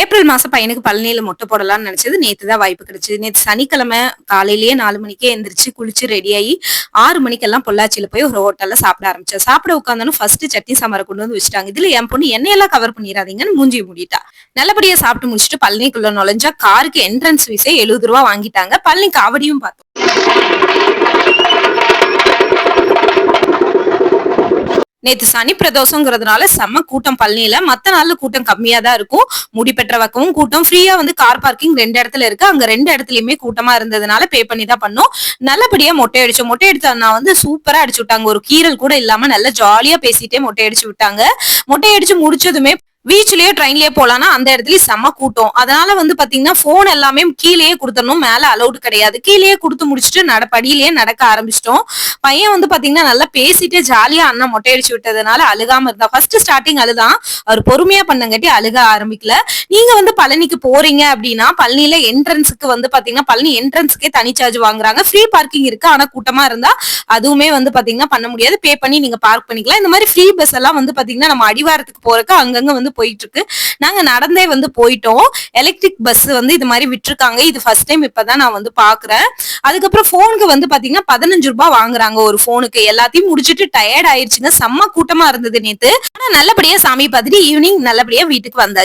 April மாசம் பையனுக்கு பழனியில மொட்டை போடலாம்னு நினைச்சது. நேத்து தான் வாய்ப்பு கிடைச்சது. நேத்து சனிக்கிழமை காலையிலேயே 4 மணிக்கே எந்திரிச்சு குளிச்சு ரெடியாகி 6 மணிக்கெல்லாம் பொள்ளாச்சியில போய் ஒரு ஹோட்டல்ல சாப்பிட ஆரம்பிச்சேன். சாப்பிட உட்காந்தாலும் ஃபர்ஸ்ட் சட்னி சாம்பாரை கொண்டு வந்து வச்சுட்டாங்க. இதுல என் பொண்ணு எண்ணெயெல்லாம் கவர் பண்ணிடாதீங்கன்னு மூஞ்சி மூடிட்டா. நல்லபடியா சாப்பிட்டு முடிச்சுட்டு பழனிக்குள்ள நுழைஞ்சா காருக்கு என்ட்ரன்ஸ் ஃபீஸே 70 ரூபா வாங்கிட்டாங்க. பழனி காவடியும் பார்த்தோம். நேத்து சனி பிரதோஷங்கிறதுனால செம்ம கூட்டம் பழனியில. மத்த நாள்ல கூட்டம் கம்மியா தான் இருக்கும். முடி பெற்ற பக்கமும் கூட்டம், ஃப்ரீயா வந்து கார் பார்க்கிங் 2 இடத்துல இருக்கு. அங்க 2 இடத்துலயுமே கூட்டமா இருந்ததுனால பே பண்ணி தான் பண்ணோம். நல்லபடியா மொட்டை அடிச்சோம். மொட்டை அடிச்ச அண்ணா வந்து சூப்பரா அடிச்சு விட்டாங்க. ஒரு கீறல் கூட இல்லாம நல்லா ஜாலியா பேசிட்டே மொட்டை அடிச்சு விட்டாங்க. மொட்டை அடிச்சு முடிச்சதுமே பீச்லயே ட்ரெயின்லயே போலாம்னா அந்த இடத்துலயும் செம்ம கூட்டம். அதனால வந்து பாத்தீங்கன்னா போன் எல்லாமே கீழேயே கொடுத்துடணும், மேல அலௌடு கிடையாது. கீழேயே கொடுத்து முடிச்சுட்டு படியிலேயே நடக்க ஆரம்பிச்சிட்டோம். பையன் வந்து பாத்தீங்கன்னா நல்லா பேசிட்டு ஜாலியா அண்ணா மொட்டை அடிச்சு விட்டதுனால அழுகாம இருந்தா. ஃபர்ஸ்ட் ஸ்டார்டிங் அழுதான், அவர் பொறுமையா பண்ணங்காட்டி அழுக ஆரம்பிக்கல. நீங்க வந்து பழனிக்கு போறீங்க அப்படின்னா பழனியில என்ட்ரன்ஸுக்கு வந்து பாத்தீங்கன்னா பழனி என்ட்ரன்ஸுக்கே தனி சார்ஜ் வாங்குறாங்க. ஃப்ரீ பார்க்கிங் இருக்கு, ஆனா கூட்டமா இருந்தா அதுவுமே வந்து பாத்தீங்கன்னா பண்ண முடியாது. பே பண்ணி நீங்க பார்க் பண்ணிக்கலாம். இந்த மாதிரி ஃப்ரீ பஸ் எல்லாம் வந்து பாத்தீங்கன்னா நம்ம அடிவாரத்துக்கு போறதுக்கு அங்கங்க வந்து போயிட்டு இருக்கு. நாங்க நடந்தே வந்து போயிட்டோம். எலக்ட்ரிக் பஸ் வந்து இது மாதிரி விட்டுருக்காங்க. இது ஃபர்ஸ்ட் டைம் இப்பதான் நான் வந்து பாக்குறேன். அதுக்கப்புறம் போனுக்கு வந்து பாத்தீங்கன்னா 15 ரூபாய் வாங்குறாங்க ஒரு போனுக்கு. எல்லாத்தையும் முடிச்சிட்டு டயர்ட் ஆயிடுச்சுங்க. செம்ம கூட்டமா இருந்தது நேத்து. ஆனா நல்லபடியா சாமி பார்த்துட்டு ஈவினிங் நல்லபடியா வீட்டுக்கு வந்தாச்சு.